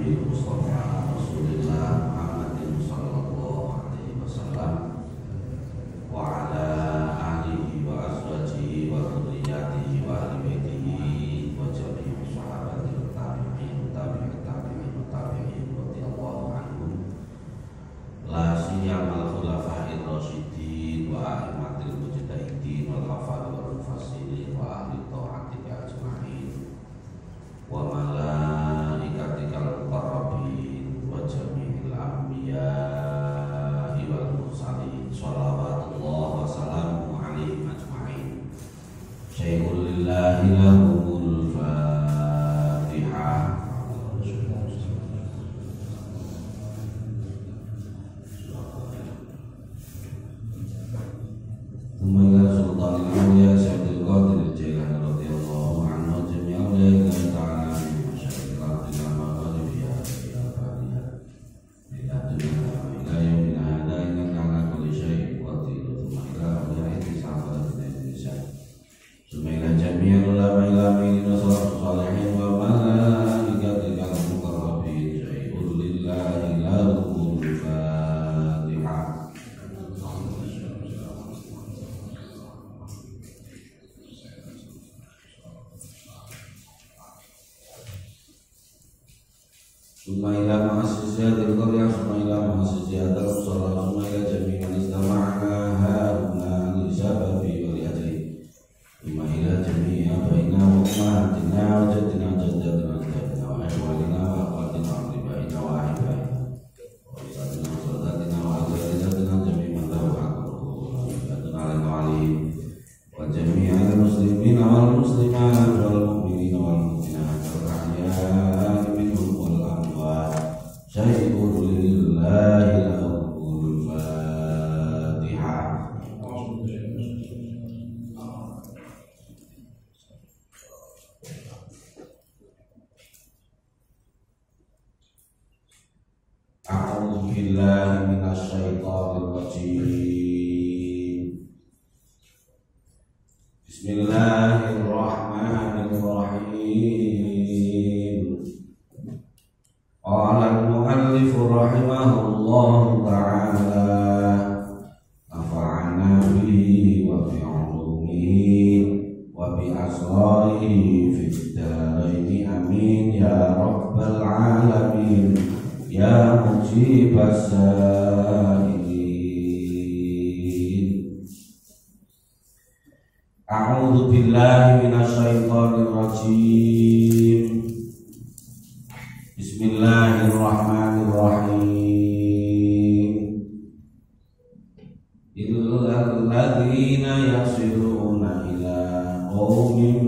Nabi Mustafa Rasulullah Muhammadin sallallahu alaihi wasallam wa ala alihi wa azwajihi wa dzurriyyatihi wa ahli baitihi wa jami'i sahabati tabi'in radhiyallahu anhum la siyamal khulafa'ir rasyidin wa a'immatil mujtahidin wal hafadh wal mufassirin wa ahli ta'atika ajma'in wa malaikatikal muqarrabin wa jami'il anbiya'i wal mursalin shalawatullah wa salamu alaihim ajma'in. Syai'ul lillahi lahumul Fatihah. Umayya Sultanil Auliya Syaikhul Qadir Jailani radhiyallahu anhu jami'a ulaiika ta'ala min masyarakat al-Islam wa dunya ya fadiha ila dunya ila yaumina hadha innaka ala kulli syai'in qadir thumma ila awliya'i sahabat Indonesia thumma ila jami'il ulama ilamin wa salatu salihin wa malaikatikal muqarrabin syai'ul lillahi lahumul Fatihah. Sumaila ma'asisiyatil qarya Sumaila ma'asisiyatil usara Sumaila jami'an istama'na haruna li syababi wa li ajli Sumaila jami'an baina wa ummahatina wa jadina jaddatina jaddatina wa ahwalina wa akhwatina wa akhlibaina wa ahibaina wa isatina wa salatatina wa azwajatina jami'an lahu akbaru wa jadina ala alim wa jami'an muslimina wal muslimat wal mu'minina wal mu'minat wal ahya'i minhum Syai'ul lillahi lahumul Fatihah. A'udzu billahi minasy syaithanir rajim. Bismillahirrahmanirrahim. Qala al-mu'allif rahimahullahu ta'ala nafa'ana bihi wa bi 'ulumihi wa bi asrarihi fid dharaini amin ya rabbal alamin ya mujibas sa'ilin. A'udzu billahi minasy syaithanir rajim. Bismillahirrahmanirrahim. Illal ladzina yasiluna ila qaumin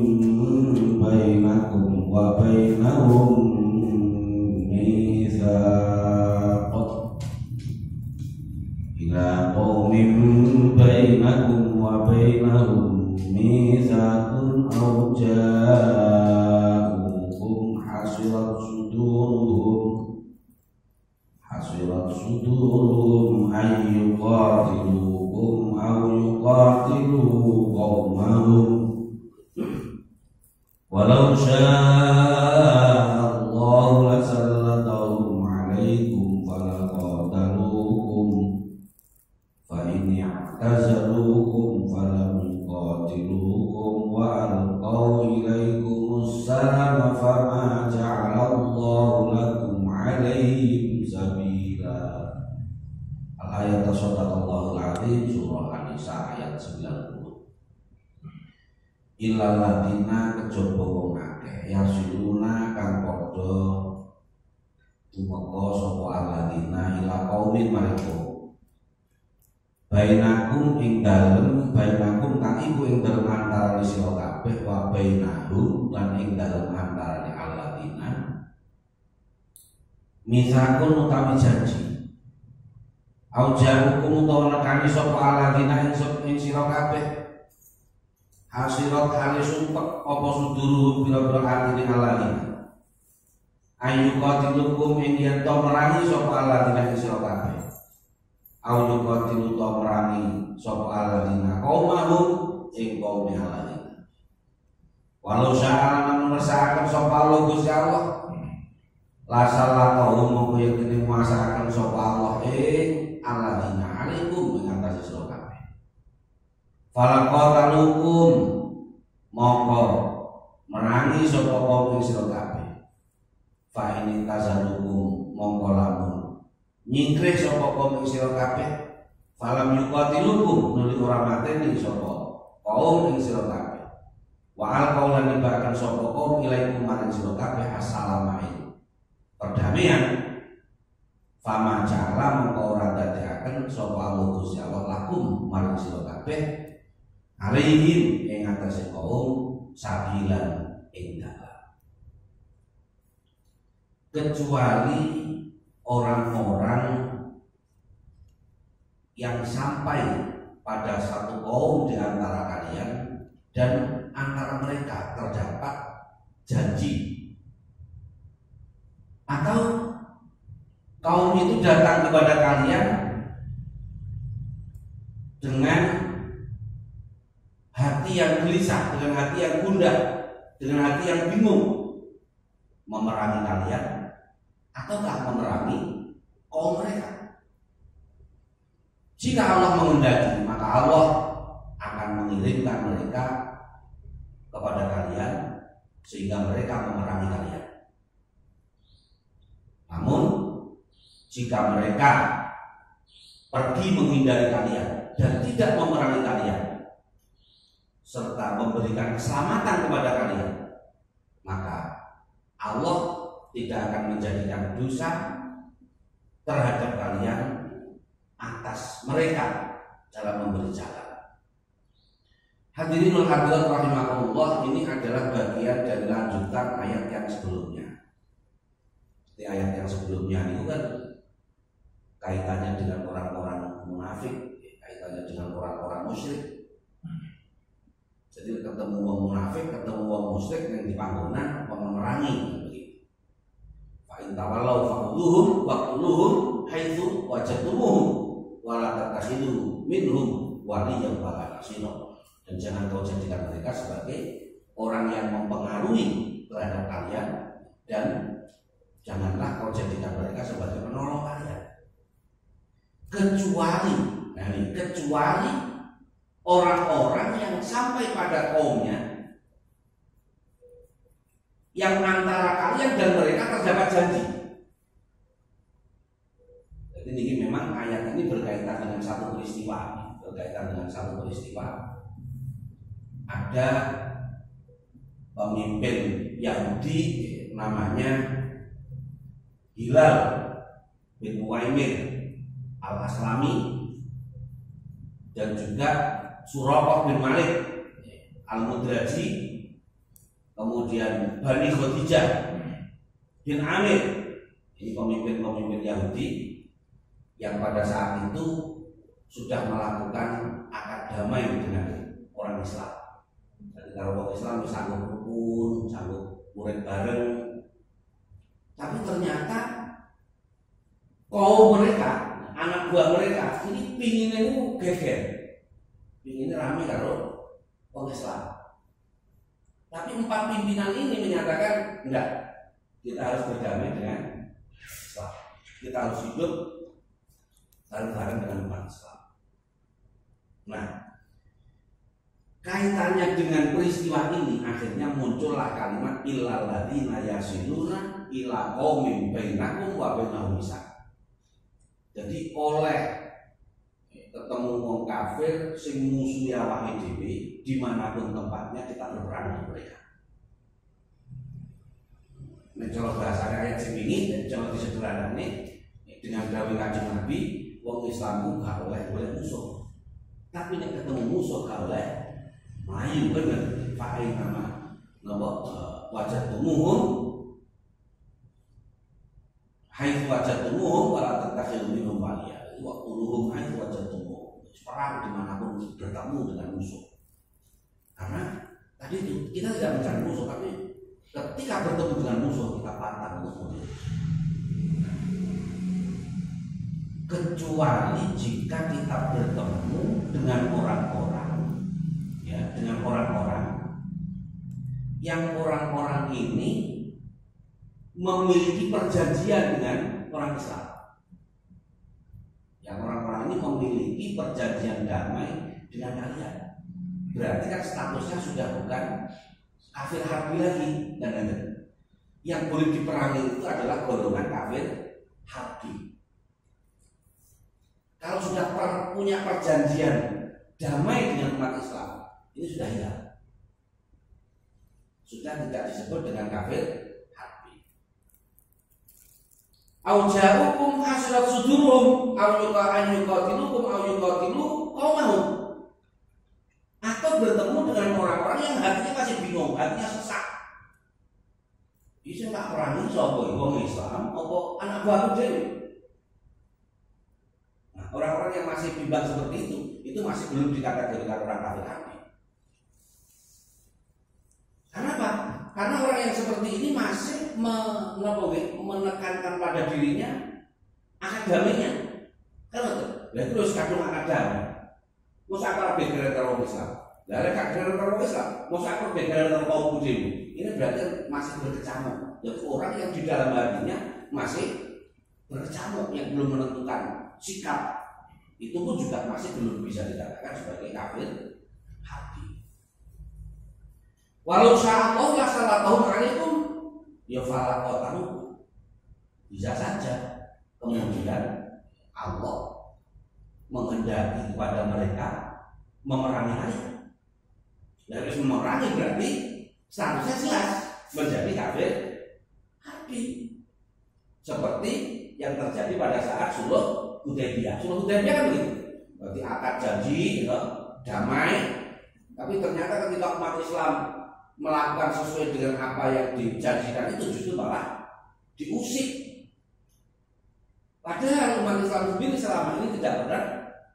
bainakum wa bainahum mitsaq ila qaumin bainakum wa bainahum mitsaqun aw ja'ukum hasirat sudurum ayyuqatilukum aw yuqatilu qaumahum walau syaa Allahu lasallatahum alaikum falaqatalukum fa in i'tazalukum falam yuqatilukum wa alqaw ilaikumus salama fama ja'ala Allahu lakum alaihim sabila. Al-ayat Sadaqallahul Azim surah An-Nisa ayat 90. Illal ladina kejaba wong akeh yasiluna kang padha tumeka sapa alladzina ila qaumin mariko bainakum ing dalem bainakum kang iku ing dalem antarané sira kabeh wa bainahum lan ing dalem antarané alladzina misakun utawi janji aujarukum utawa nekani sapa alladzina ing sira kabeh hasirat hale sumpek apa suduru pira-pira atine alladzina ayu qatilukum ing yen to merangi sapa alladzina ing sira kabeh au yuqatilu to merangi sapa alladzina qaumahum ing kaum alladzina walau sya'ala man mersakaken sapa Allah Gusti Allah la sallallahu mongko yen muasakaken sapa Allah alladzina alaikum ing atase sira kabeh falaqatalukum mongko merangi sapa kaum sira kabeh fa ini tazalukum mongko lamun nyingkrih sapa kaum sira kabeh falam yuqatilukum nuli ora mateni sapa kaum ing sira kabeh wa alqaulan nibakan sapa kaum ilaikum marang sira kabeh assalamu perdamaian fama ja'ala mongko ora dadekaken sapa Allah Gusti Allah lakum marang sira kabeh alaihim ing atase kaum sabilan ing dalan kecuali orang-orang yang sampai pada satu kaum di antara kalian dan antara mereka terdapat janji atau kaum itu datang kepada kalian dengan hati yang gelisah, dengan hati yang gundah, dengan hati yang bingung, memerangi kalian ataukah memerangi kaum mereka. Jika Allah menghendaki, maka Allah akan mengirimkan mereka kepada kalian sehingga mereka memerangi kalian. Namun jika mereka pergi menghindari kalian dan tidak memerangi kalian serta memberikan keselamatan kepada kalian, maka Allah tidak akan menjadikan dosa terhadap kalian atas mereka dalam memberi jalan. Hadirin hadirat rahimakumullah, ini adalah bagian dari lanjutan ayat yang sebelumnya. Di ayat yang sebelumnya itu kan kaitannya dengan orang-orang munafik, kaitannya dengan orang-orang musyrik. Jadi ketemu orang munafik, ketemu orang musyrik yang di panggonan memerangi begitu. Fa in tawallaw faquluhum waquluhum haitsu wajadtumuhum wa la tattakhidu minhum waliyyan wala nasira. Dan jangan kau jadikan mereka sebagai orang yang mempengaruhi terhadap kalian dan janganlah kau jadikan mereka sebagai penolong kalian. Kecuali orang-orang yang sampai pada kaumnya yang antara kalian dan mereka terdapat janji. Jadi ini memang ayat ini berkaitan dengan satu peristiwa, Ada pemimpin Yahudi namanya Hilal bin Uwaimir al-Aslami dan juga Suraqah bin Malik al-Mudraji, kemudian Bani Khadijah bin Amir. Ini pemimpin-pemimpin Yahudi yang pada saat itu sudah melakukan akad damai dengan orang Islam. Jadi kalau orang Islam sanggup rukun, sanggup murid bareng, tapi ternyata kaum mereka, anak buah mereka ini pinginnya itu geger, pinginnya rame kalau orang Islam. Tapi 4 pimpinan ini menyatakan enggak, kita harus berdamai dengan Islam, kita harus hidup bareng-bareng dengan umat Islam. Nah, kaitannya dengan peristiwa ini akhirnya muncullah kalimat illal ladzina yasiluna ila qaumin bainakum wa bainahum mitsaq. Jadi oleh ketemu wong kafir sing musuhi awake dhewe dimanapun tempatnya kita berperang dengan mereka. Mencoba bahasa ayat sing ini coba disederhanane dengan dawuh Kanjeng Nabi, wong Islam gak boleh musuh. Tapi nek ketemu musuh gak boleh melayu, bener. Pakai nama wajah tumuhum haitsu wajadtumuhum wa la tattakhidhu minhum waliya. Waktu luhum haitsu wajadtumuhum, perang dimanapun bertemu dengan musuh. Karena tadi itu kita tidak mencari musuh, tapi ketika bertemu dengan musuh kita pantang musuhnya. Kecuali jika kita bertemu dengan orang-orang, ya, dengan orang-orang yang orang-orang ini memiliki perjanjian dengan orang Islam. Yang orang-orang ini memiliki perjanjian damai dengan kalian. Berarti kan statusnya sudah bukan kafir harbi lagi. Dan yang boleh diperangi itu adalah golongan kafir harbi. Kalau sudah punya perjanjian damai dengan umat Islam, ini sudah hilang. Sudah tidak disebut dengan kafir harbi. Au ja'ukum hasirat sudurum au yuqatilukum au yuqatilu qaumahum. Atau bertemu dengan orang-orang yang hatinya masih bingung, hatinya sesak. Bisa tak perangi sapa wong Islam apa anak baru dewe. Nah, orang-orang yang masih bimbang seperti itu masih belum dikategorikan orang kafir harbi. Kenapa? Karena orang yang seperti ini masih menekankan pada dirinya akademinya. Kenapa? Lah terus kadung akademi. Mosok akar begal karo Islam. Lah lek kadung karo Islam, mosok akar begal karo kaum muslim. Ini berarti masih berkecamuk. Jadi orang yang di dalam hatinya masih berkecamuk, yang belum menentukan sikap, itu pun juga masih belum bisa dikatakan sebagai kafir harbi. Walau sya'allahu la sallallahu alaikum ya falaqatahu. Bisa saja kemudian Allah menghendaki kepada mereka memerangi kalian. Dari memerangi berarti statusnya jelas menjadi kafir harbi. Seperti yang terjadi pada saat Sulh Hudaybiyah. Sulh Hudaybiyah kan begitu. Berarti akad janji, gitu, damai. Tapi ternyata ketika umat Islam melakukan sesuai dengan apa yang dijanjikan itu justru malah diusik. Padahal umat Islam sendiri selama ini tidak pernah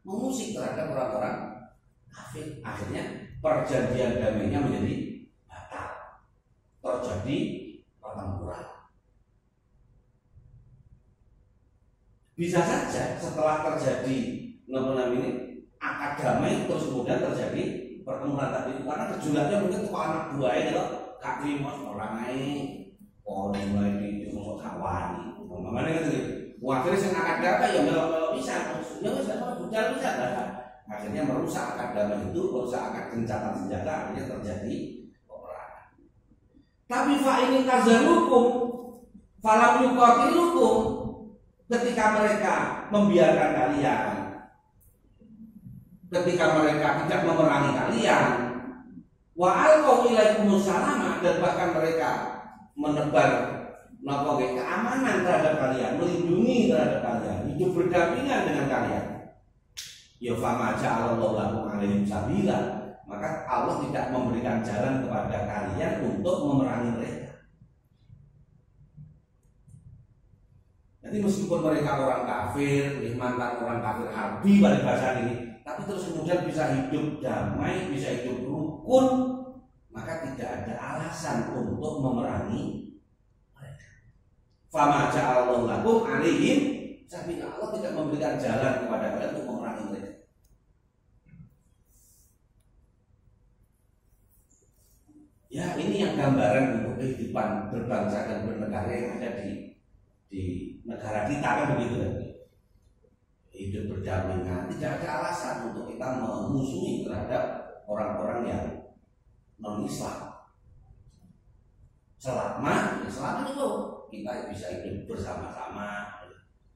mengusik terhadap orang-orang kafir. Akhirnya perjanjian damainya menjadi batal, terjadi pertempuran. Bisa saja setelah terjadi akad damai terus kemudian terjadi pertempuran tadi, karena gejolaknya mungkin tuh anak buahnya kalau Kak Primos orang naik, orang mulai di musuh kawan, mana gitu. Akhirnya yang akad damai ya melok-melok bisa, ya bisa budal bisa, akhirnya merusak akad damai itu, merusak akad gencatan senjata, akhirnya terjadi peperangan. Tapi fa'ini tazalukum, falam yuqatilukum, ketika mereka membiarkan kalian, ketika mereka tidak memerangi kalian, wa alqau ilaikumus salama, dan bahkan mereka menebar keamanan terhadap kalian, melindungi terhadap kalian, hidup berdampingan dengan kalian, ya fama ja'alallahu lakum alaihim sabila, maka Allah tidak memberikan jalan kepada kalian untuk memerangi mereka. Jadi meskipun mereka orang kafir, mantan orang kafir harbi pada bahasa ini, tapi terus kemudian bisa hidup damai, bisa hidup rukun, maka tidak ada alasan untuk memerangi mereka. Fama ja'alallahu lakum alaihim sabila, Allah tidak memberikan jalan kepada kalian untuk memerangi mereka. Ya, ini yang gambaran untuk kehidupan berbangsa dan bernegara yang ada di negara kita, kan begitu kan? Hidup berdampingan, tidak ada alasan untuk kita memusuhi terhadap orang-orang yang non-Islam. Selama itu kita bisa hidup bersama-sama,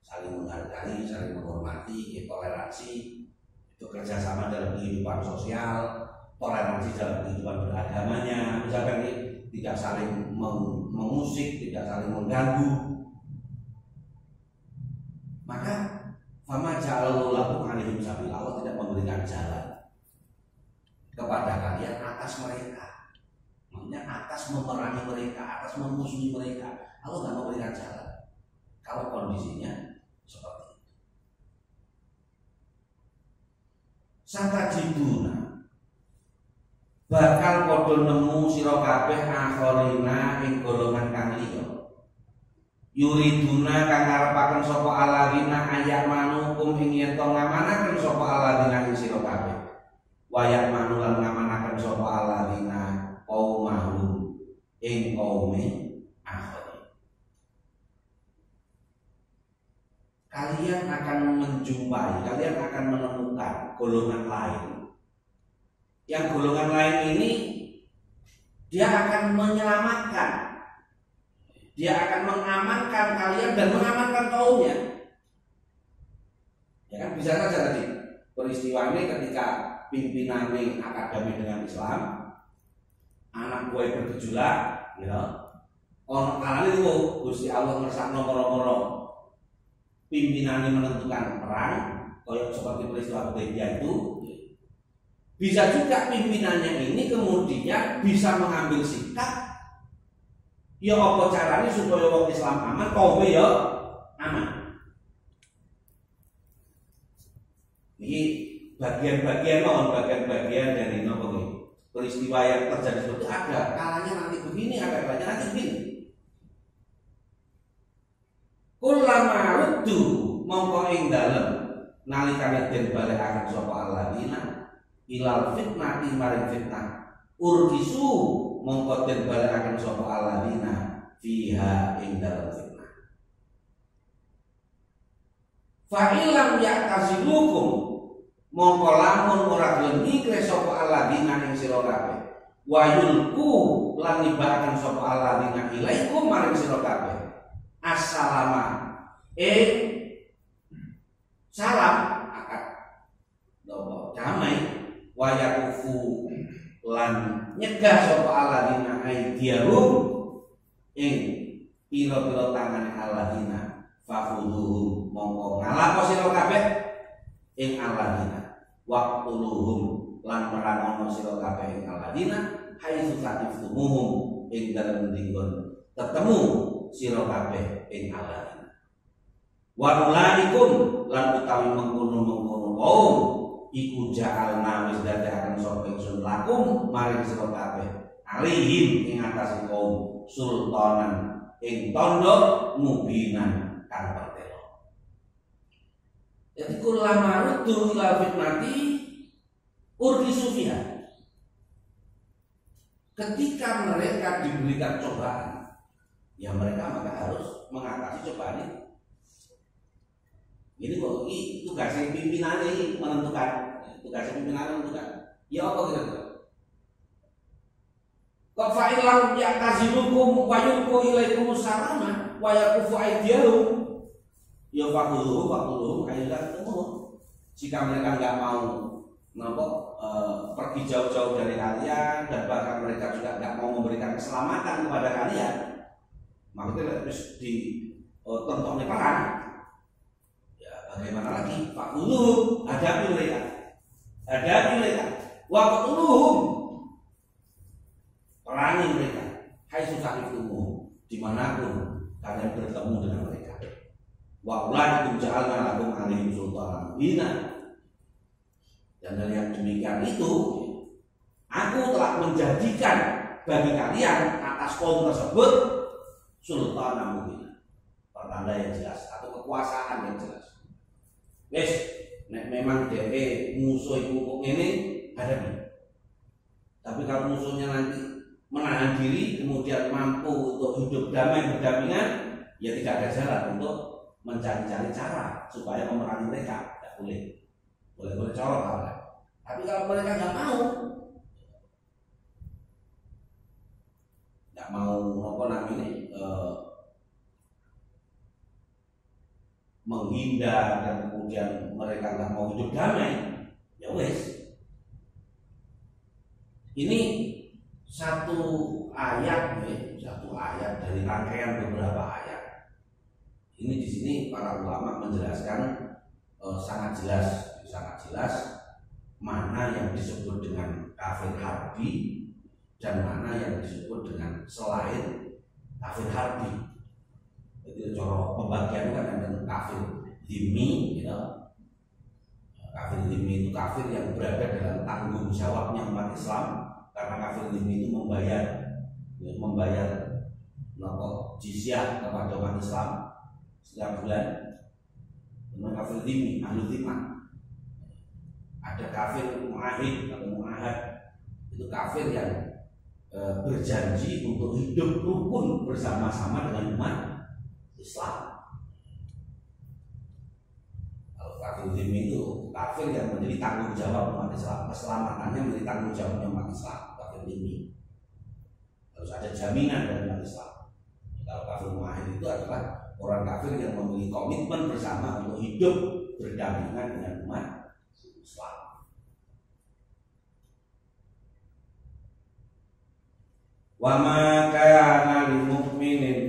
saling menghargai, saling menghormati, toleransi, itu kerjasama dalam kehidupan sosial, toleransi dalam kehidupan beragamanya, misalkan tidak saling mengusik, tidak saling mengganggu. Maka fama ja'alallahu lakum alaihim sabila, Allah tidak memberikan jalan kepada kalian atas mereka. Maksudnya atas memerangi mereka, atas memusuhi mereka, Allah tidak memberikan jalan. Kalau kondisinya seperti itu. Satajiduna, bakal padha nemu sira kabeh akhirina ing golongan kang liya. Yuriduna kang ngarepaken sapa aladina ayat manukum ing yen to ngamanaken sapa aladina ing sira kabeh. Wayak manulan ngamanaken sapa aladina qaumahum ing qaume akhir. kalian akan menjumpai, kalian akan menemukan golongan lain. Yang golongan lain ini dia akan menyelamatkan, dia akan mengamankan kalian dan mengamankan kaumnya. Ya kan, bisa saja tadi peristiwa ini ketika pimpinan akademi dengan Islam, anak buah bergejolak, ya. Orang kalangan itu Gusti Allah ngersakno nomor-nomor pimpinan menentukan perang, kayak seperti peristiwa Hudaybiyah itu. Bisa juga pimpinannya ini kemudian bisa mengambil sikap, ya apa caranya supaya orang Islam aman, kaum ya aman. Ini bagian-bagian dari peristiwa yang terjadi seperti ada kalanya nanti begini, ada kalanya nanti begini. Kullama ruddu mongko ing dalem nalikane den balekaken sapa alladzina ilal fitnati maring fitnah urgisu mongko den balekaken sapa alladzina fiha ing dalem fitnah. Fa ilam ya'tazilukum mongko lamun ora gelem ngikre sapa alladzina ing sira kabeh wa yulqu lan nibakaken sapa alladzina ilaikum maring sira kabeh assalama salam akad damai wa yakufu lan nyegah sapa alladzina aidiyahum ing pira-pira tangane alladzina fakhudhuhum mongko ngalapa sira kabeh ing alladzina waqtuluhum lan merangono sira kabeh ing alladzina haitsu taqiftumuhum ing dalem dinggon ketemu sira kabeh ing alladzina wa ulaikum lan utawi mengkono-mengkono kaum iku ja'alna wis dadekaken sapa ingsun lakum maring sira kabeh alihim ing atase kaum sultanan ing tandha mubinan kang pertelo. Jadi kullama ruddu ila fitnati urgisu fiha. Ketika mereka diberikan cobaan, ya mereka maka harus mengatasi cobaan itu. Ini kok ini tugasnya pimpinan ini menentukan, Ya apa kira-kira? Kok fa'ilam ya'tazilukum wa yulqu ilaikum salama wa yakufu aydiyahum. Ya fakhudhuhum ayyuhal umur. Jika mereka enggak mau pergi jauh-jauh dari kalian dan bahkan mereka juga enggak mau memberikan keselamatan kepada kalian, maka itu harus ditentukan perang. Bagaimana lagi? Fakhudhuhum, hadapi mereka. Waqtuluhum, perangi mereka. Haitsu saqiftumuhum, dimanapun kalian bertemu dengan mereka. Wa ulaikum ja'alna lakum 'alaihim sultanan mubina. Dan dari yang demikian itu, aku telah menjadikan bagi kalian atas kaum tersebut sultanan mubina, pertanda yang jelas atau kekuasaan yang jelas. Wes, nek memang DE musuh iku kok ngene hadapi. Tapi kalau musuhnya nanti menahan diri kemudian mampu untuk hidup damai berdampingan, ya tidak ada jalan untuk mencari-cari cara supaya memerangi mereka. Tidak boleh colok kalau. Tapi kalau mereka nggak mau apa namanya menghindar dan kemudian mereka nggak mau hidup damai, ya wes. Ini satu ayat dari rangkaian beberapa ayat. Ini di sini para ulama menjelaskan sangat jelas mana yang disebut dengan kafir harbi dan mana yang disebut dengan selain kafir harbi. Jadi cara pembagian kan ada kafir dhimmi, Kafir dhimmi itu kafir yang berada dalam tanggung jawabnya umat Islam, karena kafir dhimmi itu membayar jizyah kepada umat Islam setiap bulan. Dengan kafir dhimmi, ahlu dhimmah. Ada kafir mu'ahid atau mu'ahad, itu kafir yang berjanji untuk hidup rukun bersama-sama dengan umat Islam. kafir dhimmi itu kafir yang menjadi tanggung jawab umat Islam, keselamatannya menjadi tanggung jawabnya umat Islam. Kafir dhimmi harus ada jaminan dari umat Islam. Kalau kafir muahid itu adalah orang kafir yang memiliki komitmen bersama untuk hidup berdampingan dengan umat Islam. Wa ma kana lil mu'minin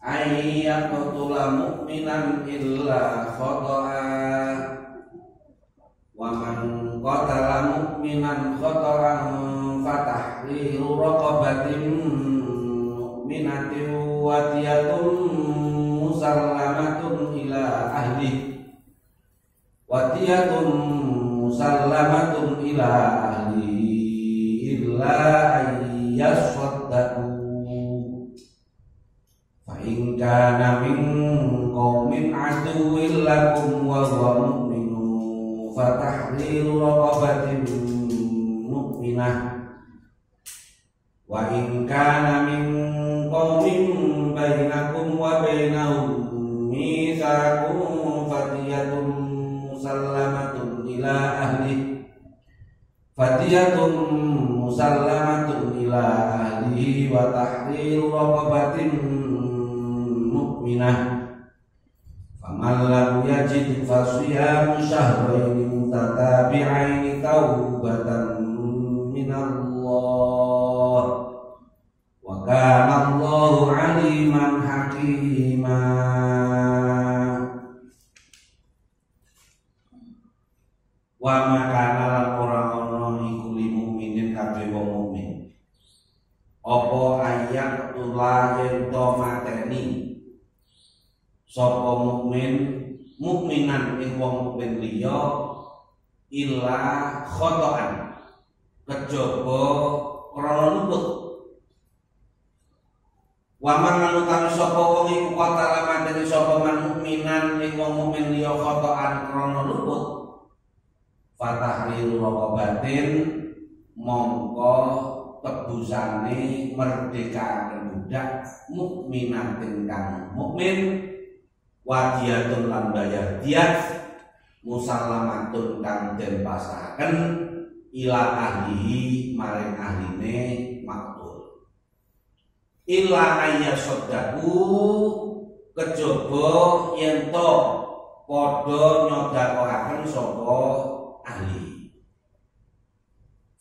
ay yaqtula mu'minan illa khata'a wa man qatala mu'minan khata'an fatahriru raqabatin mu'minatin wa diyatun musallamatun ila ahli wa diyatun musallamatun ila ahli illa yaswaddaqu fa in kana min qaumin aduwwin lakum wa huwa mu'minun fa tahriru raqabatin mu'minah wa in kana min qaumin bainakum wa bainahum mitsaqun fatiyatun musallamatun ila ahli fatiyatun musallamatun ila ahlihi wa tahriru raqabatin mu'minah faman lam yajid fasiyamu syahraini mutatabi'aini taubatan minallah wa kana Allahu aliman hakima. Wa makana lan ora ana iku li mukminin kabeh wong mukmin apa ayat tula yen to mateni sapa mukminan ing wong mukmin liya illa khata'an kejaba krana luput. Wa man utawi sapa wong iku qatala mateni sapa man mukminan ing wong mukmin liya khata'an krana luput fatahriru raqabatin mongko tebusane merdekaken budak mukminatin kang mukmin wadiyatun lan bayar diyat musallamatun kang den pasahaken ila ahlihi maring ahline maktul illa ayyasaddaku kejaba yen to padha nyodakohaken sapa ahli.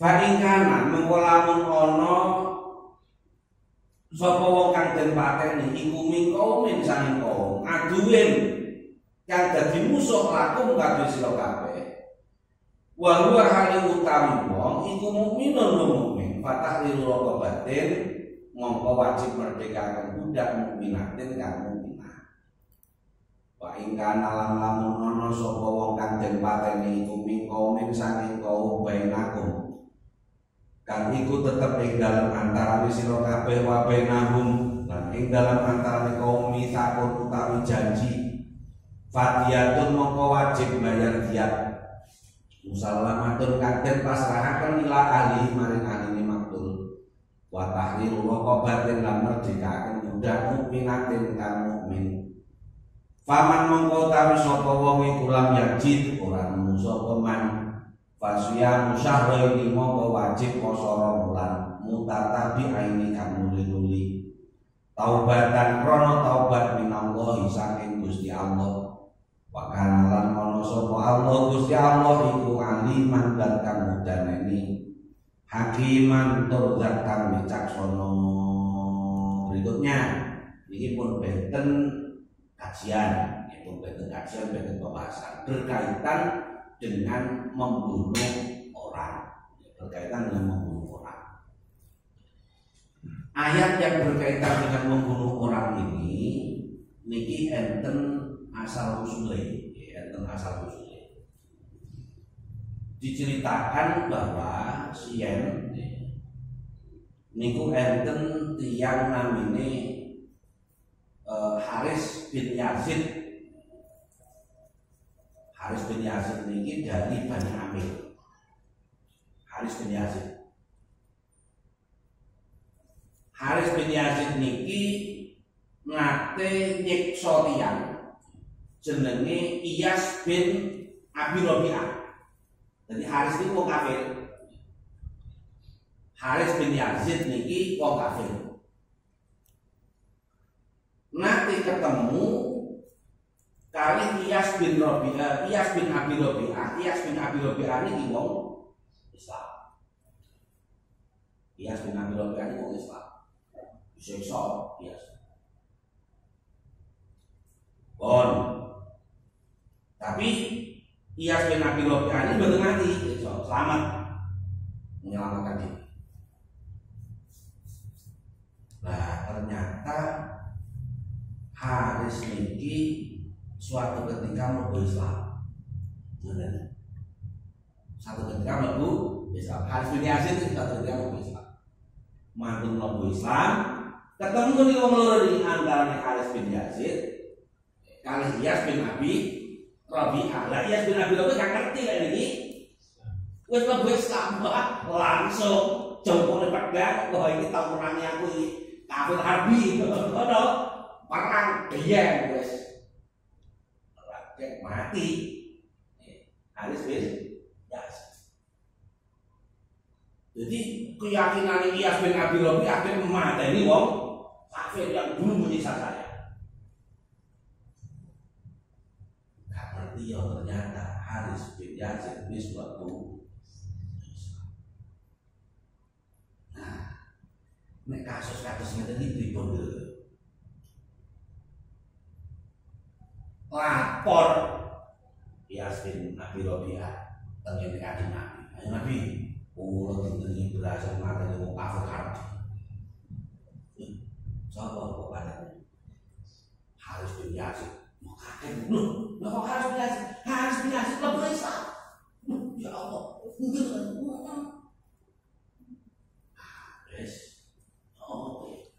Fa ing kana mengko lamun ana sapa wong kang den pateni iku mingkaumin saking kaum aduwen kang dadi musuh lakum kabeh sira kabeh. Wa huwa halu utawi wong iku mukminun mukmin fatahriru raqabatin mongko wajib merdekaken budak mukminatin kang mukminah. Wa ing kana lamun ana sapa wong kang den pateni iku mingkaumin saking kaum bainakum kang iku tetep ing dalem antarané sira kabeh wa bainahum lan ing dalem antarané kaum misakun utawi janji fadiyatun mongko wajib bayar diyat musallamatun kang den pasrahaken ila ahli maring ahline maktul wa tahriru raqabatin lan merdekaken budak mukminatin kang mukmin. Faman mongko tawi sapa wong iku lam yajid ora nemu sapa man fasya musyahraini mongko wajib poso rong wulan mutatabi'aini kang nuli-nuli taubatan krana taubat minallahi saking Gusti Allah wa kana lan ana sapa Allah Gusti Allah iku aliman dan kang mudaneni hakiman tur zat kang wicaksana. Berikutnya ini pun benten kajian, itu kajian pembahasan berkaitan dengan membunuh orang, Ayat yang berkaitan dengan membunuh orang ini, niki enten asal usule, diceritakan bahwa sien niku enten tiyang namine Haris bin Yazid. Haris bin Yazid niki dari Bani Amir. Haris bin Yazid. Haris bin Yazid niki nate nyiksa tiyang jenenge Iyas bin Abi Rabi'ah. Jadi Haris ini wong kafir. Haris bin Yazid niki wong kafir. Nanti ketemu kali Iyas bin Rabi'ah, Iyas bin Abi Rabi'ah, Iyas bin Abi Rabi'ah niki wong Islam. Iyas bin Abi Rabi'ah niki wong Islam. Disiksa Iyas. Tapi Iyas bin Abi Rabi'ah ini betul mati, selamat menyelamatkan diri. Nah ternyata Haris niki suatu ketika mlebu Islam. Satu ketika mlebu Islam. Haris bin Yazid itu satu ketika mlebu Islam. Mantun mlebu Islam, ketemu nih wong loro iki antara Haris bin Yazid kali Iyas bin Abi Rabi'ah. Lah Iyas bin Abi Rabi'ah gak ngerti lek niki. Wis mlebu Islam langsung jempole pedang, wah iki tau merangi aku iki kafir harbi. Ngono. Perang biyen wis. Rakyat mati. Haris bin Yazid. Jadi keyakinan Iyas bin Abi Rabi'ah akhirnya memateni wong kafir yang dulu menyiksa saya. Ya ternyata Haris bin Yazid ini suatu Islam. Nah, nek kasus-kasus ngeten iki pripun? Lapor Iyas bin Abi Rabi'ah teng Kanjeng Nabi. Ayo Nabi, kula dinten berhasil mateni wong kafir harbi. Sapa kok padane? Haris bin Yazid. Kakek loh, kok harus biasa lebih Islam. Ya Allah, mungkin yes. Oke.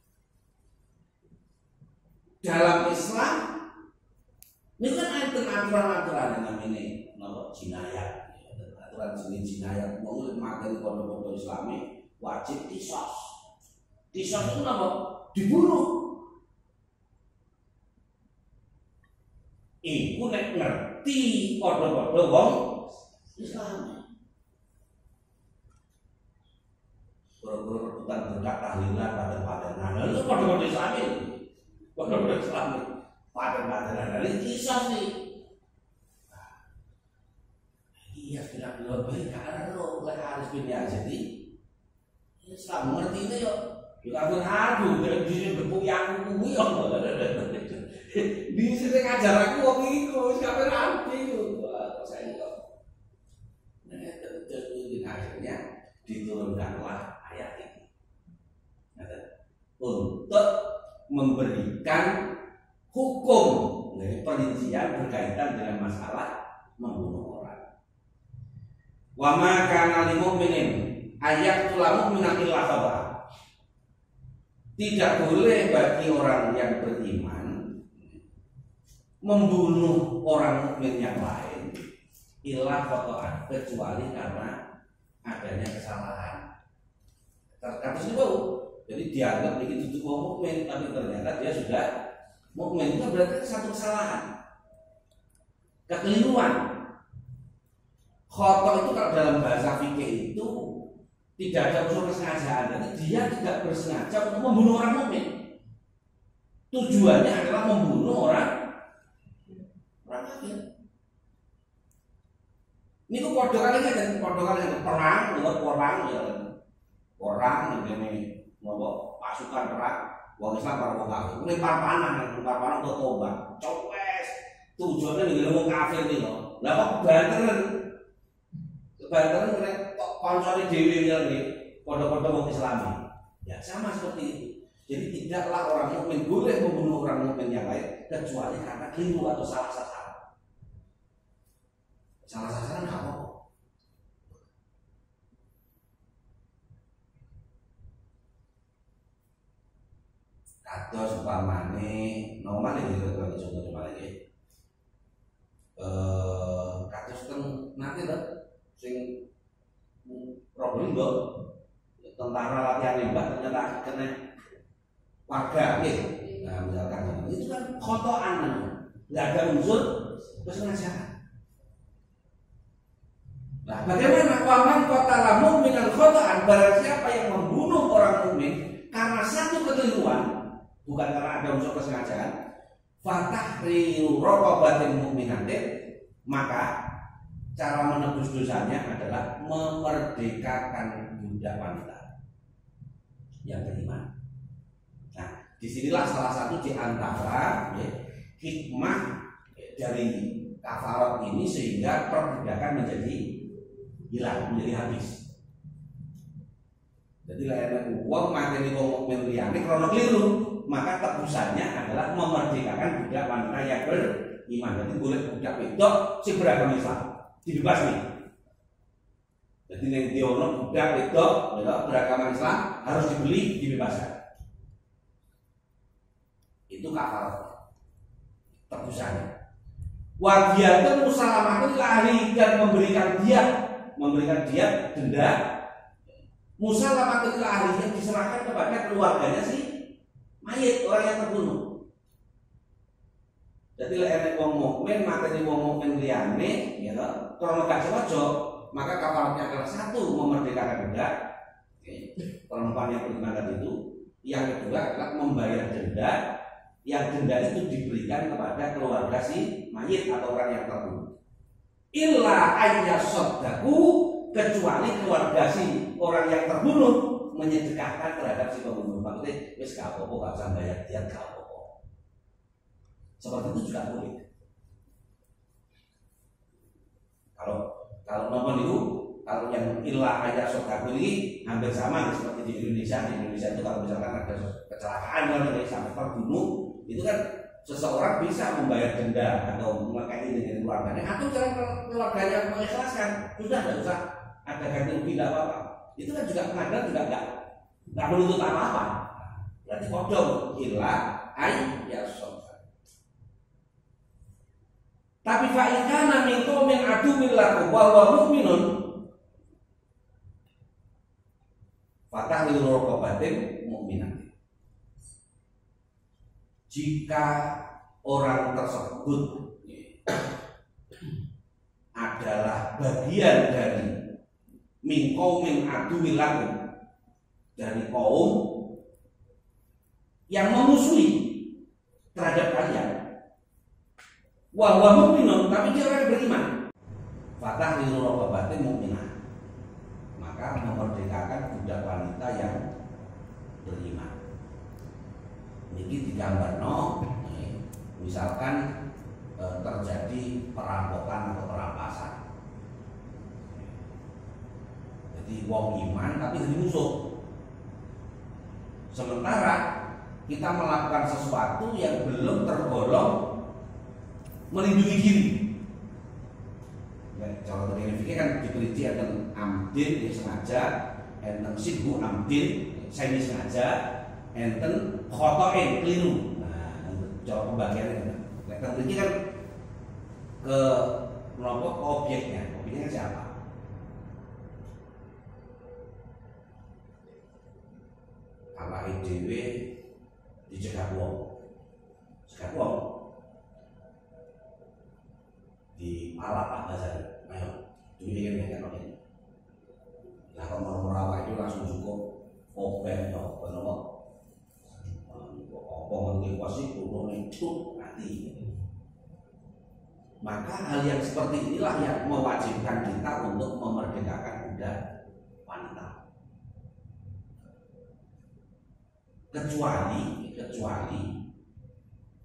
Dalam Islam ini kan ada aturan-aturan yang namanya jinayat. Aturan jinayat mau materi pondok-pondok Islami wajib qisas. Qisas itu apa? Dibunuh. Iku nek ngerti padha-padha wong Islam. Boro-boro rebutan berkat tahlilan paten-patenan. Lha padha-padha Islam. Padha-padha Islam. Paten-patenan. Lha kisah sih. Iya sudah lebih karo lek Haris bin Yazid iki. Islam ngerti itu yo. Yo kafir harbu, jadi bepuk yang kuwi yo. Di sini ngajar aku wong iku wis kafir harbu iku. Kok saya kok. Nah, terus akhirnya diturunkanlah ayat ini. Untuk memberikan hukum perincian berkaitan dengan masalah membunuh orang. Wa ma kana lil mu'minin ayatul mu'mina illa khata. Tidak boleh bagi orang yang beriman membunuh orang mukmin yang lain illa khata, kecuali karena adanya kesalahan. Terkait itu jadi dianggap ini itu mukmin, tapi ternyata dia sudah mukmin. Itu berarti satu kesalahan, kekeliruan. Khotoh itu kalau dalam bahasa fikih itu tidak ada unsur kesengajaan. Jadi dia tidak bersengaja untuk membunuh orang mukmin. Tujuannya adalah membunuh orang kafir. Ini kok podo kali perang, orang ini mau pasukan perang, wong Islam karo wong kafir. Lempar panah untuk tobat. Cowes. Tujuannya ngene wong kafir iki lho. Lah kok banteran kena koncone dhewe ngene padha-padha wong Islam. Ya sama seperti itu. Jadi tidaklah orang mukmin boleh membunuh orang mukmin yang lain kecuali karena keliru atau salah sasaran. Salah sasaran apa? Kados umpamane nomor iki contoh coba lagi. Kados teng nanti lho sing Probolinggo tentara latihan nembak ternyata kena warga nggih. Nah, misalkan itu kan khotoan. nggak ada unsur kesengajaan. Nah, bagaimana waman qatala mu'minan khata'an, barang siapa yang membunuh orang mukmin karena satu kekeliruan, bukan karena ada unsur kesengajaan, fatahriru raqabatin mu'minatin, maka cara menebus dosanya adalah memerdekakan budak wanita yang beriman. Nah, disinilah salah satu di antara hikmah dari kafarat ini sehingga perbudakan menjadi hilang, menjadi habis. Jadi lainnya uang materi wong mukmin liyane krana keliru, maka tebusannya adalah memerdekakan budak wanita yang beriman. Jadi boleh budak wedok sing beragama Islam dibebas nih. Jadi nek diono budak wedok beragama Islam harus dibeli, dibebaskan. Itu kafarat tebusannya. Wadiyatun musalamatun lahri, dan memberikan dia denda musalamatun lahri yang diserahkan kepada keluarganya si mayit, orang yang terbunuh. Jadi lek wong mukmin mateni wong mukmin liyane ya toh krono gak sengaja, maka kafaratnya adalah satu memerdekakan budak perempuan yang beriman tadi itu, yang kedua adalah membayar denda, yang denda itu diberikan kepada keluarga si mayit atau orang yang terbunuh. Illa ayyasoddaku, kecuali keluarga si orang yang terbunuh menyedekahkan terhadap si pembunuh. Maksudnya wis gak apa-apa, gak usah bayar dia, gak apa-apa. Seperti itu juga boleh. Kalau nomor itu, kalau yang illa ayyasoddaku ini hampir sama seperti di Indonesia. Di Indonesia itu kalau misalkan ada kecelakaan sampai terbunuh, itu kan seseorang bisa membayar denda atau melekai dengan keluarganya, atau jangan keluarganya mengikhlaskan, sudah tidak usah ada ganti rugi, tidak apa-apa. Itu kan juga pengadilan juga nggak menuntut apa-apa. Berarti kodok illa ayyasoddaku. Tapi fa'ikana min qaumin aduwwin lakum wa huwa mu'minun fatahriru raqabatin mu'minatin. Jika orang tersebut adalah bagian dari min qaumin aduwwin lakum, dari kaum yang memusuhi terhadap kalian, wa huwa mu'minun, tapi dia orang beriman, fatahriru raqabatin mu'minah, maka memerdekakan budak wanita yang beriman. Ini digambarno, misalkan terjadi perampokan atau perampasan. Jadi wong iman tapi jadi musuh. Sementara kita melakukan sesuatu yang belum tergolong melindungi diri. Ya, kalau tadi kan diperinci enten amdin yang sengaja, enten sibuk amdin semi sengaja, enten khotoin keliru. Nah, cara pembagiannya. Nek tadi kan ke kelompok objeknya kan siapa? Awake dhewe dicegat wong. Cegat wong. Di alat apa saja, ayo, dulu kan ini. Nah kalau merawat itu langsung cukup open, no, benar. Apa mungkin pasti turun itu nanti. Maka hal yang seperti inilah yang mewajibkan kita untuk memerdekakan budak wanita. Kecuali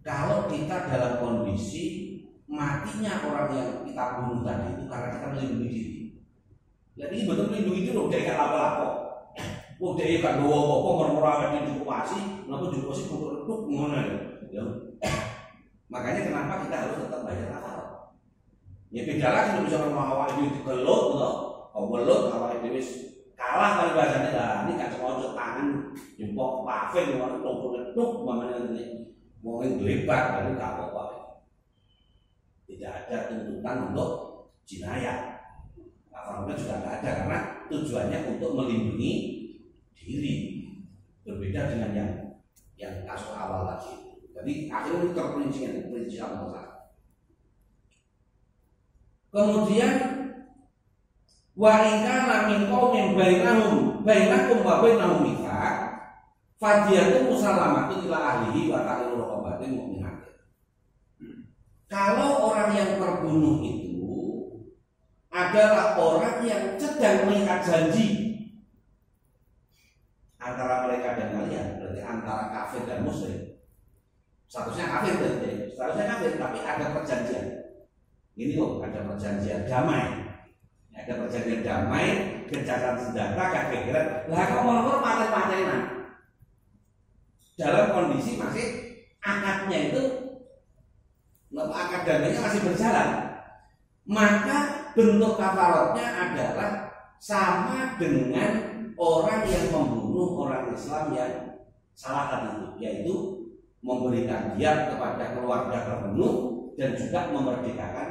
kalau kita dalam kondisi matinya orang yang kita bunuh tadi itu karena kita melindungi diri. Jadi betul melindungi diri, udah ikan apa-apa. Udah ikan dua apa mermurawat di cukup masih, kenapa cukup masih untuk mana ya? Makanya kenapa kita harus tetap bayar kafarat? Ya beda lagi kalau bisa mermurawat itu dikelut, loh, belut awal itu kalah kali bahasanya lah. Ini gak cocok tangan jempok paving, orang tuk mamanya ini mau ngelebat, lalu gak apa-apa. Tidak ada tuntutan untuk jinayah. Kafaratnya juga tidak ada karena tujuannya untuk melindungi diri. Berbeda dengan yang kasus awal tadi. Jadi akhirnya ini terperincian masalah. Kemudian wa in kana min qaumin bainakum wa bainahum mitsaq fadiyatun musallamatun ila ahlihi wa ta'alu raqabatin mu'minatin. Kalau orang yang terbunuh itu adalah orang yang sedang mengikat janji antara mereka dan kalian, berarti antara kafir dan muslim. Statusnya kafir berarti, statusnya kafir, tapi ada perjanjian. Ini loh, ada perjanjian damai. Ada perjanjian damai, gencatan senjata, kafir. Lah kok mau paten-patenan? Dalam kondisi masih akadnya itu, akad damainya masih berjalan. Maka bentuk kafaratnya adalah sama dengan orang yang membunuh orang Islam yang salah tadi itu, yaitu memberikan diat kepada keluarga terbunuh dan juga memerdekakan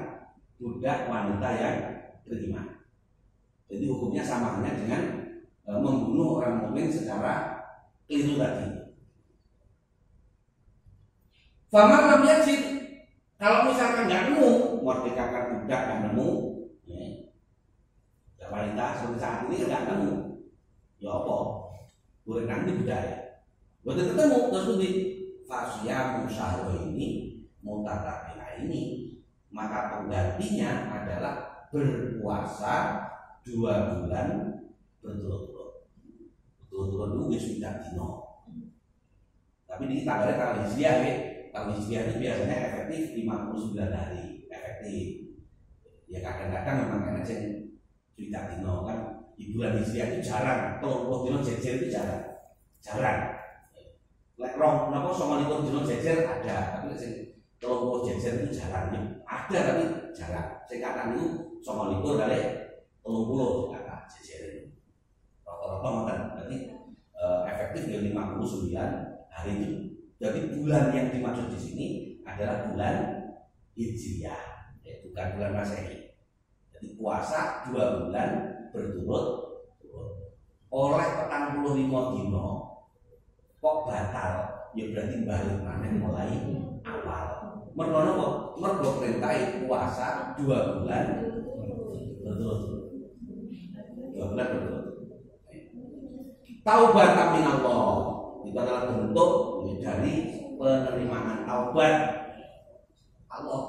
budak wanita yang beriman. Jadi hukumnya sama halnya dengan membunuh orang mukmin secara keliru tadi. Faman lam yajid, kalau misalkan nggak nemu memerdekakan budak, nggak nemu, ya wanita seperti saat ini nggak nemu, ya apa? Boleh nanti budaya. Boleh ketemu terus di fasya musyaroh ini mutatabi'ah ini, maka penggantinya adalah berpuasa 2 bulan berturut-turut. Berturut-turut itu sudah dino. Tapi ini tanggalnya tanggal hijriah ya. Tanggal hijriah itu biasanya efektif 59 hari efektif. Ya kadang-kadang memang karena sudah dino kan di bulan hijriah itu jarang. Kalau dino jejer itu jarang. Lek rong napa 29 dino jejer ada, tapi kalau jejer itu jarang. Ada tapi jarang. Sing katan itu 29 kali 30 kata jejer itu. Rata-rata ngoten. Berarti efektif ya 59 hari itu. Jadi bulan yang dimaksud di sini adalah bulan Hijriah, yaitu bukan bulan Masehi. Jadi puasa 2 bulan berturut-turut. Oleh 45 dino kok batal, ya berarti balik mana mulai awal. Mergo perintah puasa 2 bulan berturut-turut. 2 bulan berturut-turut. Taubat minallah itu adalah bentuk dari penerimaan taubat Allah.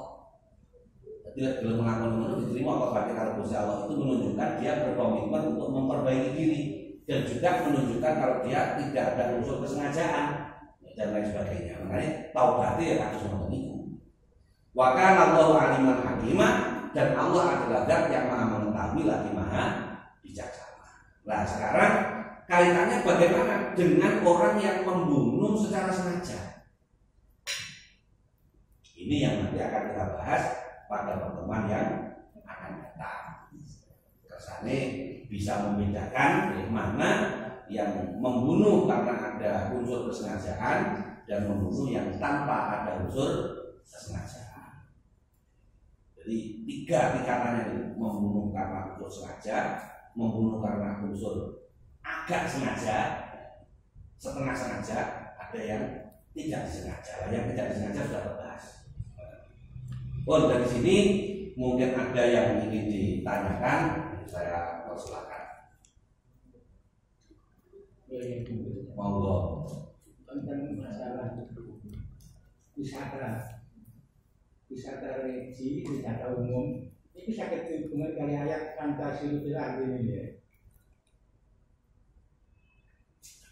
Tidak belum melakukan itu diterima apa kalau Gusti Allah itu menunjukkan dia berkomitmen untuk memperbaiki diri dan juga menunjukkan kalau dia tidak ada unsur kesengajaan dan lain sebagainya. Makanya taubat ya harus seperti itu. Wa kana Allahu aliman hakimah, dan Allah adalah zat yang maha mengetahui lagi maha bijaksana. Nah sekarang kaitannya bagaimana dengan orang yang membunuh secara sengaja? Ini yang nanti akan kita bahas pada pertemuan yang akan datang. Kesannya bisa membedakan mana yang membunuh karena ada unsur kesengajaan dan membunuh yang tanpa ada unsur kesengajaan. Jadi 3 tingkatannya: membunuh karena unsur sengaja, membunuh karena unsur agak sengaja, setengah sengaja, ada yang tidak disengaja. Yang tidak disengaja sudah terbahas. Oh, dari sini mungkin ada yang ingin ditanyakan, saya persilakan. Monggo. Tentang masalah wisata religi, wisata umum, ini sakit hubungan kali ayat fantasi luar ini ya.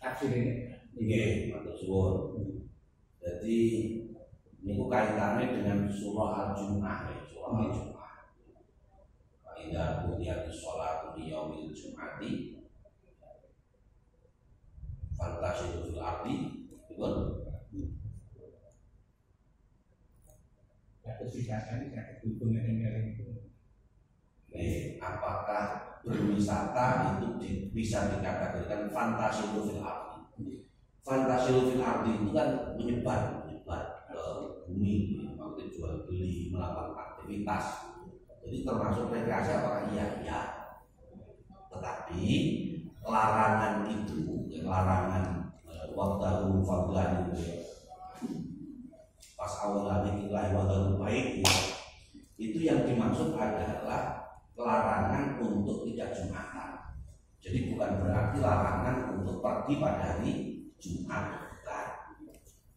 Tafsir ini. Oke, matur suwun. Jadi ini kaitannya dengan surah Al-Jum'ah, surah Al-Jum'ah. Idza qudiyatis sholatu li yaumil jum'ati fantashiru fil ardi. Betul? Atau wisata ini sakit hubungan dengan itu. Apakah berwisata itu bisa dikategorikan fantasilu fil ardi? Fantasilu fil ardi itu kan menyebar ke bumi, maksudnya jual beli, melakukan aktivitas. Jadi termasuk rekreasi apakah iya? Ya. Tetapi larangan itu, larangan waktu fadlan pas awal lagi ilahi wadalu baik ya, itu yang yang dimaksud adalah larangan untuk tidak Jumatan. Jadi bukan berarti larangan untuk pergi pada hari Jumat.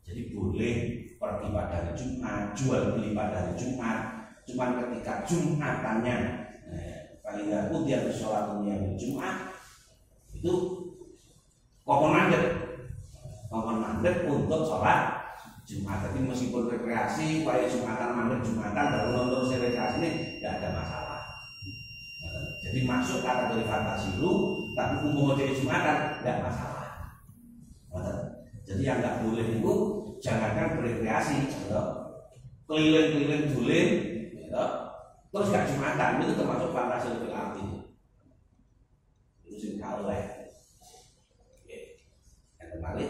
Jadi boleh pergi pada hari Jumat, jual beli pada hari Jumat. Cuman ketika Jumatannya, paling putih sholat yang Jumat itu kokon mandek untuk sholat Jumat. Jadi meskipun rekreasi, kayak Jumatan mandek Jumatan baru nonton rekreasi ini tidak ada masalah. Jadi masuk kategori fantasi lu, tapi umum dari Jumatan tidak masalah. Jadi yang nggak boleh itu jangankan berrekreasi, keliling-keliling juling, terus gak Jumatan, itu termasuk fantasi lebih arti. Itu sih kalau yang kembali.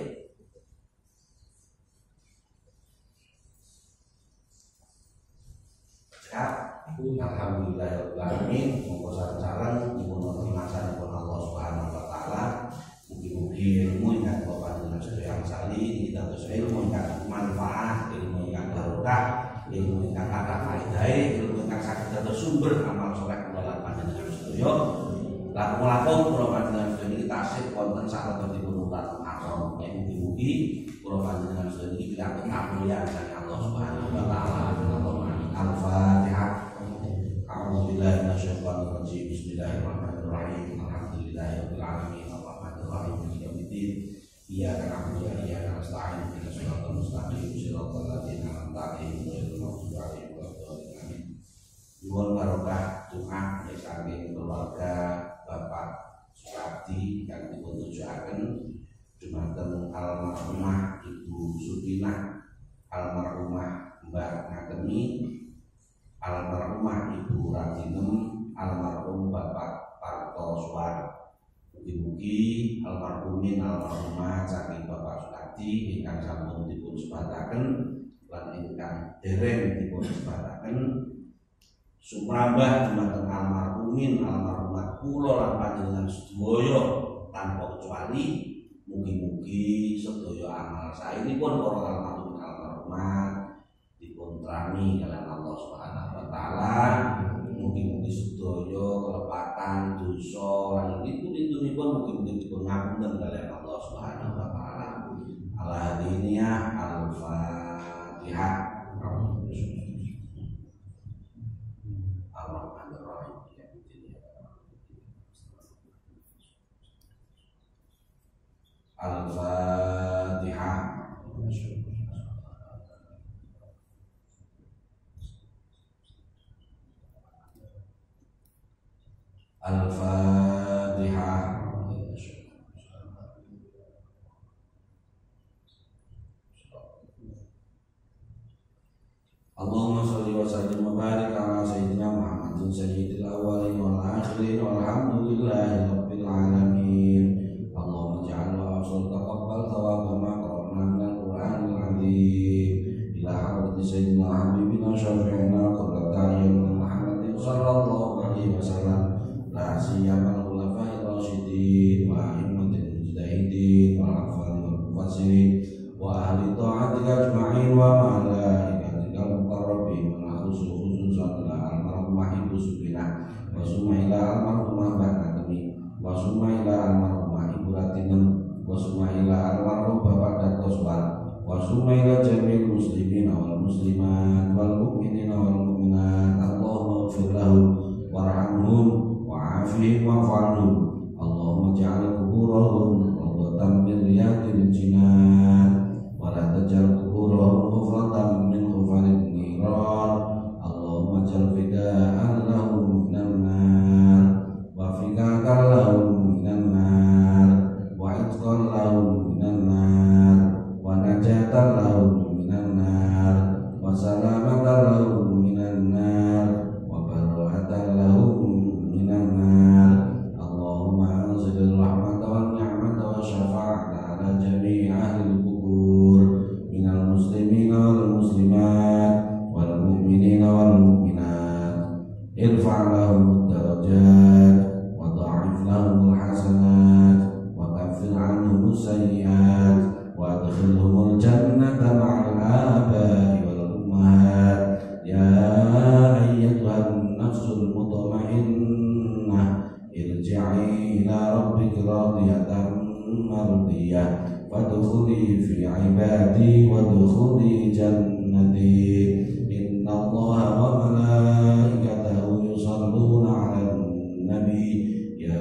Alhamdulillahirobbilalamin. Monggo sareng-sareng dipun terima pun Allah Subhanahu wa taala. Mugi-mugi ilmu ingkang kula panjenengan sedaya angsali kita terus ilmu ingkang manfaat, ilmu ingkang barokah, ilmu ingkang kathah faedahe, ilmu ingkang saged dados sumber amal saleh kula lan panjenengan sedaya. Lakon-lakon kula panjenengan sedaya niki tasih wonten salebetipun utan akram. Mugi-mugi kula panjenengan sedaya niki pikantuk kamulyan saking Allah Subhanahu wa taala. Al-Fatihah. A'udzubillahi minasyaitonir rajim. Bismillahirrahmanirrahim. Alhamdulillahirabbil alamin. Arrahmanirrahim. Maliki yaumiddin. Iyyaka na'budu wa iyyaka nasta'in. Ihdinas siratal mustaqim. Shiratal ladzina an'amta 'alaihim ghairil maghdubi 'alaihim waladdallin. Nuwun barokah doa saking keluarga Bapak Sukadi kang dipun tujuaken dumateng almarhumah Ibu Supinah, almarhumah Mbak Ngatemi, almarhumah Ibu Ratinem, almarhum Bapak Parto Suwar. Mugi-mugi almarhumin almarhumah saking Bapak Sukadi ingkang sampun dipun sebataken lan ingkang dereng dipun sebataken sumrambah dumateng almarhumin almarhumah kula lan panjenengan sedaya tanpa kecuali. Mugi-mugi sedaya amal saenipun para almarhum almarhumah dipun trami kalian Allah Subhanahu wa taala. Mugi-mugi sedaya kelepatan dosa lan lintu-lintunipun mugi-mugi dipun ngapunten kalian Allah Subhanahu wa taala. Al-hadiniyah al-Fatihah. Al-Fatihah. Al-Fatihah. Allahumma sholli wa sallim wa barik ala sayyidina Muhammadin sayyidil awwalin wal akhirin walhamdulillahi rabbil alamin. Allahumma ja'alna awsul taqabbal thawaba ma qara'na minal Qur'anil azim ila hadrati sayyidina habibina syafi'ina qurrata Muhammadin sallallahu alaihi wasallam la siyama al-khulafa'ir rasyidin wa a'immatil mujtahidin wal afdal wal mufassirin wa ahli ta'atika ajma'in wa malaikatikal muqarrabin wa khususan almarhumah Ibu Supinah wa summa ila almarhumah Mbak Ngatemi wa summa ila almarhumah Ibu Ratinem wa summa ila almarhum Bapak Darto Suwar wa summa ila jami'il muslimin wal muslimat wal mu'minin wal mu'minat. Allahumma ighfir lahum warhamhum wa'afihim wa'fu Allahumma ja'al kuburahum rawdatan min riyadil jinan wa la taj'al kuburahum hufratan min hufarin niran. Allahumma ja'al fida'an lahum minan nar wa fikatan lahum minan nar wa itqan lahum minan nar wa najatan lahum minan nar wa salamatan lahum minan nar wa bara'atan lahum minan nar. Allahumma anzil rahmata wa ni'mata wa syafa'ata ala jami'i ahli kubur minal muslimin wal muslimat wal mu'minin wal mu'minat. Irfa' lahum darajat wa dha'if lahum hasanat wa kaffir anhum sayyi'at wa adkhilhum jannata ma'al aba'i wal ummahat. Ya ayyatuhan wadkhuli fi ibadi wadkhuli jannati inna allaha wa malaikatahu yusalluna 'alan nabi ya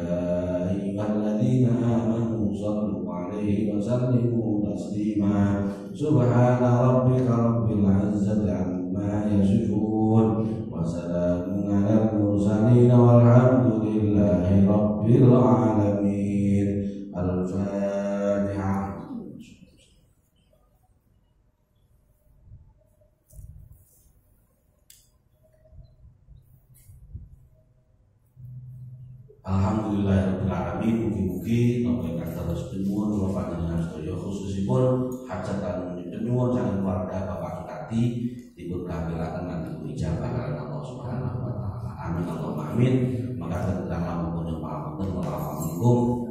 ayyuhalladzina amanu sallu 'alaihi wa sallimu taslima subhana rabbika rabbil 'izzati 'amma yasifun wa salamun 'alal mursalin walhamdulillahi rabbil 'alamin. Al-Fatihah. Alhamdulillahirabbil alamin. Mugi-mugi napa ingkang dados pinuwun kula panjenengan sedaya khususipun hajatan pinuwun saking keluarga Bapak Kati dipun kawilaken lan dipun ijabah kaliyan Allah Subhanahu wa taala. Amin Allahumma amin. Maka kita lampun pangapunten wa alaikum